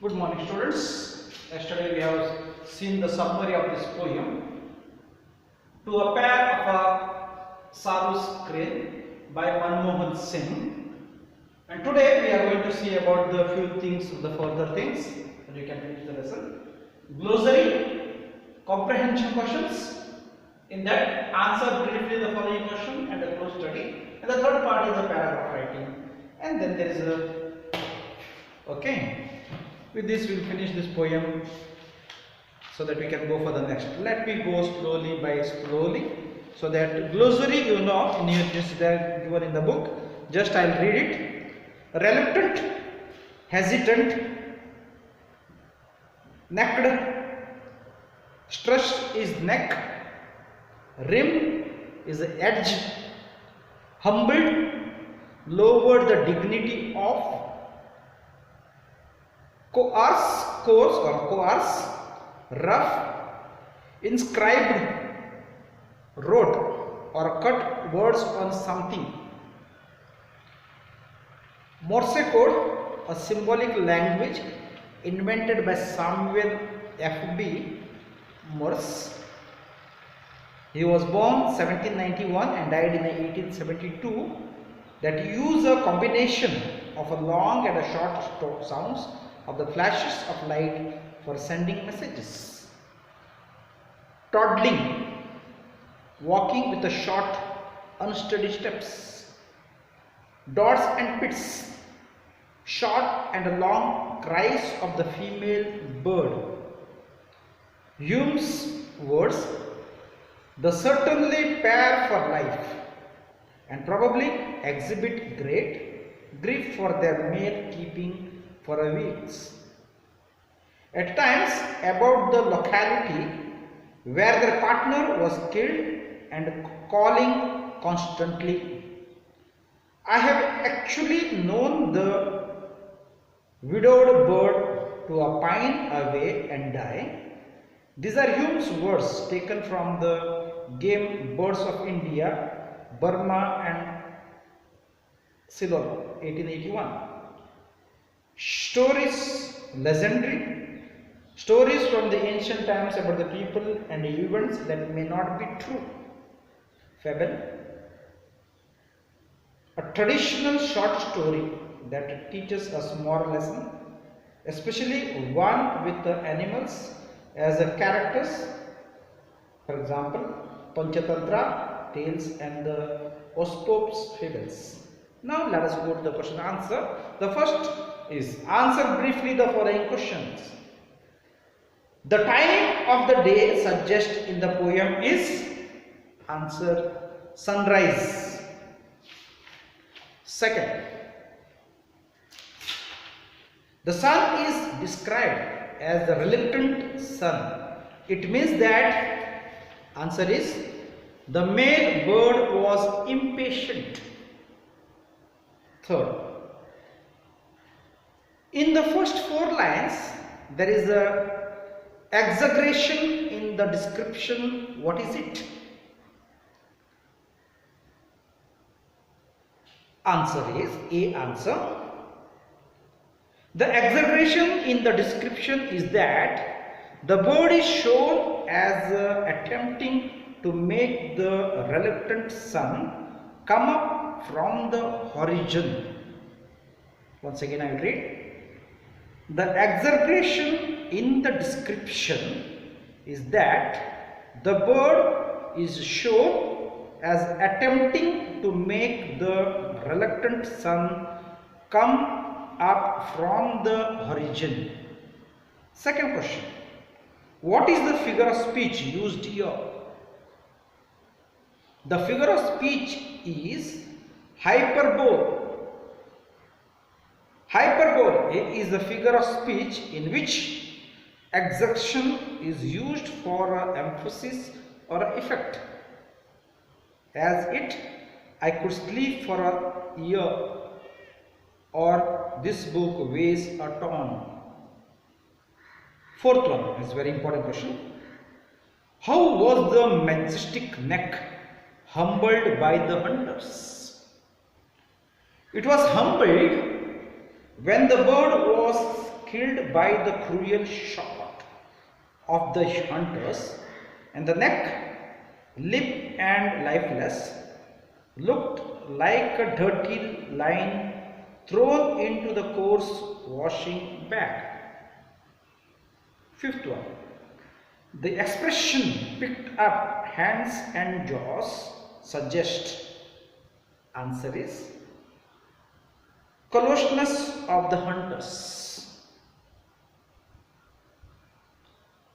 Good morning, students. Yesterday we have seen the summary of this poem, To a Pair of a Sarus Crane by Manmohan Singh. And today we are going to see about the few things, the further things, and you can finish the lesson. Glossary, comprehension questions. In that, answer briefly the following question and a close study. And the third part is the paragraph writing. And then there is a okay. With this we will finish this poem so that we can go for the next. Let me go slowly by slowly, so that glossary you know in your just there given in the book. Just I will read it. Reluctant, hesitant, necked, stressed is neck, rim is the edge, humbled, lowered the dignity of, coarse, rough, inscribed, wrote or cut words on something. Morse code, a symbolic language invented by Samuel F.B. Morse. He was born 1791 and died in 1872. That use a combination of a long and a short sounds of the flashes of light for sending messages. Toddling, walking with a short unsteady steps. Dots and pits, short and long cries of the female bird. Hume's words, the certainly pair for life, and probably exhibit great grief for their male keeping for a weeks. At times about the locality where their partner was killed and calling constantly. I have actually known the widowed bird to a pine away and die. These are Hume's words taken from the game Birds of India, Burma and Ceylon, 1881. Stories, legendary, stories from the ancient times about the people and events that may not be true. Fable, a traditional short story that teaches us moral lesson, especially one with the animals as the characters. For example, Panchatantra, tales and the Aesop's fables. Now let us go to the question answer. The first is answer briefly the following questions. The time of the day suggested in the poem is answer sunrise. Second, the sun is described as the reluctant sun. It means that answer is the male bird was impatient. Third, in the first four lines there is a exaggeration in the description. What is it? Answer is A answer. The exaggeration in the description is that the bird is shown as attempting to make the reluctant sun come up from the horizon. Once again I will read. The exaggeration in the description is that the bird is shown as attempting to make the reluctant sun come up from the horizon. Second question. What is the figure of speech used here? The figure of speech is hyperbole. Hyperbole is the figure of speech in which exaggeration is used for emphasis or effect. As it, I could sleep for a year, or this book weighs a ton. Fourth one is very important question. How was the majestic neck humbled by the hunters? It was humbled when the bird was killed by the cruel shot of the hunters, and the neck, limp and lifeless, looked like a dirty line thrown into the coarse washing bag. Fifth one, the expression picked up hands and jaws suggest answer is callousness of the hunters.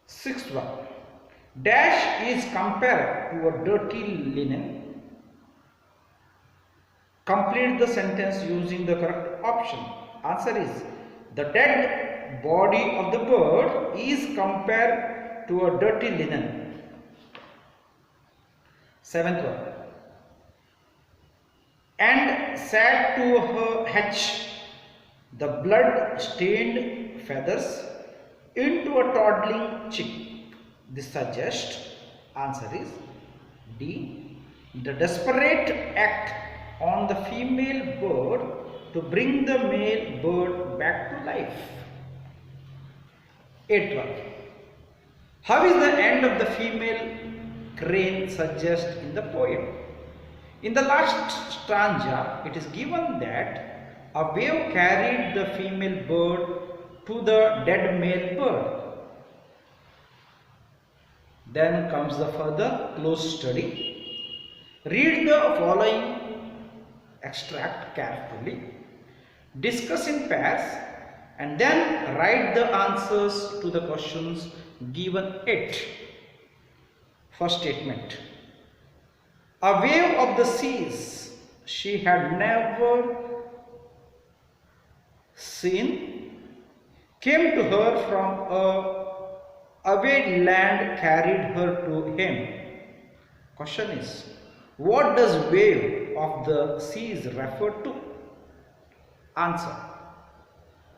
Sixth one, dash is compared to a dirty linen. Complete the sentence using the correct option. Answer is the dead body of the bird is compared to a dirty linen. Seventh one, and said to her hatch the blood stained feathers into a toddling chick. This suggests answer is D, the desperate act on the female bird to bring the male bird back to life. 8th one, how is the end of the female crane suggest in the poem? In the last stanza, it is given that a wave carried the female bird to the dead male bird. Then comes the further close study. Read the following extract carefully, discuss in pairs, and then write the answers to the questions given it. First statement. A wave of the seas she had never seen came to her from a away land, carried her to him. Question is, what does wave of the seas refer to? Answer.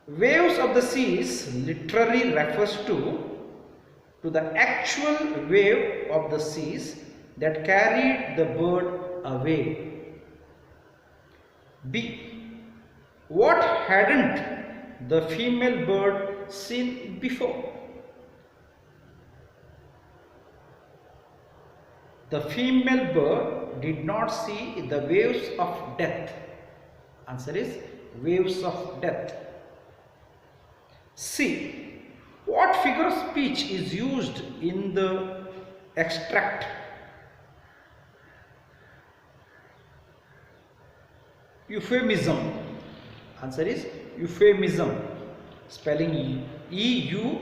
Waves of the seas literally refers to the actual wave of the seas that carried the bird away. B. What hadn't the female bird seen before? The female bird did not see the waves of death. Answer is waves of death. C. What figure of speech is used in the extract? Euphemism. Answer is euphemism. Spelling E-U-P-H-E-M-I-S-M.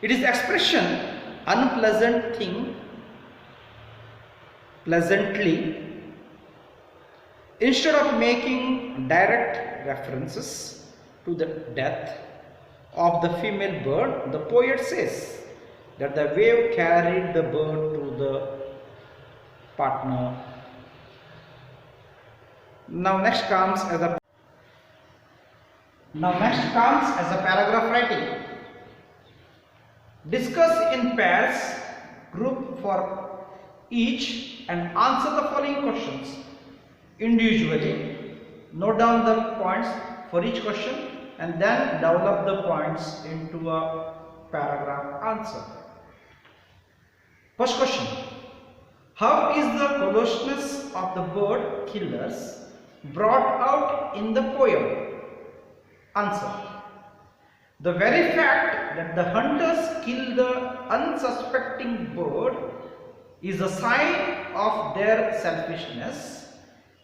It is expression unpleasant thing pleasantly. Instead of making direct references to the death of the female bird, the poet says that the wave carried the bird to the partner. Now next comes as a paragraph writing. Discuss in pairs, group for each, and answer the following questions individually. Note down the points for each question and then develop the points into a paragraph answer. First question. How is the callousness of the bird killers brought out in the poem? Answer. The very fact that the hunters kill the unsuspecting bird is a sign of their selfishness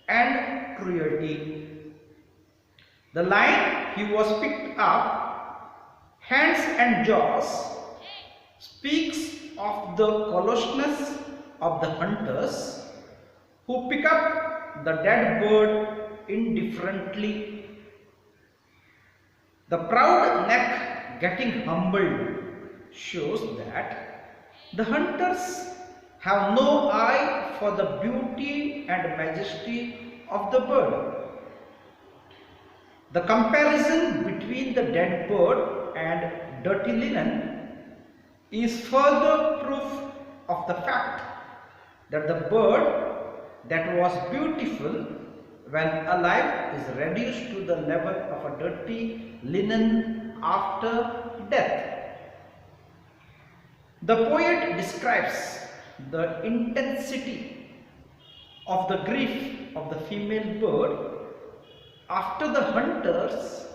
and cruelty. The line "he was picked up, hands and jaws" speaks of the callousness of the hunters who pick up the dead bird indifferently. The proud neck getting humbled shows that the hunters have no eye for the beauty and majesty of the bird. The comparison between the dead bird and dirty linen is further proof of the fact that the bird that was beautiful when alive is reduced to the level of a dirty linen after death. The poet describes the intensity of the grief of the female bird after the hunters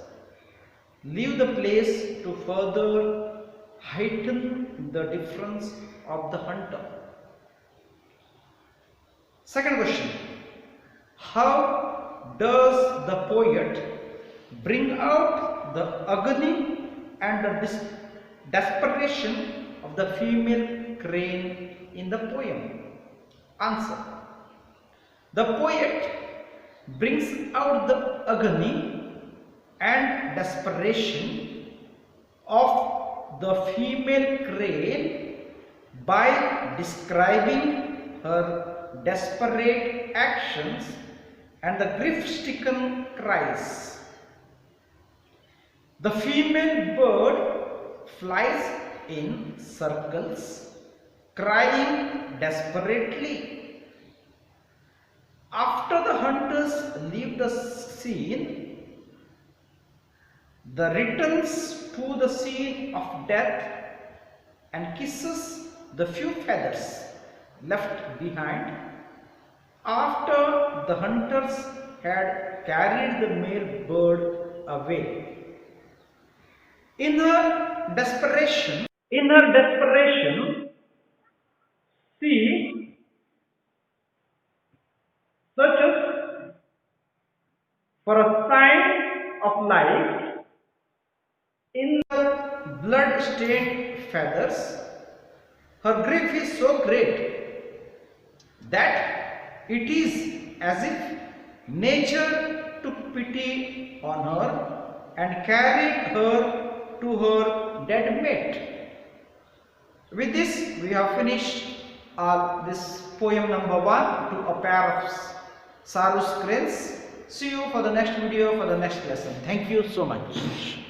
leave the place to further heighten the difference of the hunter. Second question. How does the poet bring out the agony and the desperation of the female crane in the poem? Answer. The poet brings out the agony and desperation of the female crane by describing her desperate actions and the grief-stricken cries. The female bird flies in circles, crying desperately. After the hunters leave the scene, the returns to the scene of death and kisses the few feathers left behind after the hunters had carried the male bird away. In her desperation, she searches for a sign of life in the blood-stained feathers. Her grief is so great that it is as if nature took pity on her and carried her to her dead mate. With this, we have finished this poem number 1, To a Pair of Sarus Cranes. See you for the next video, for the next lesson. Thank you so much.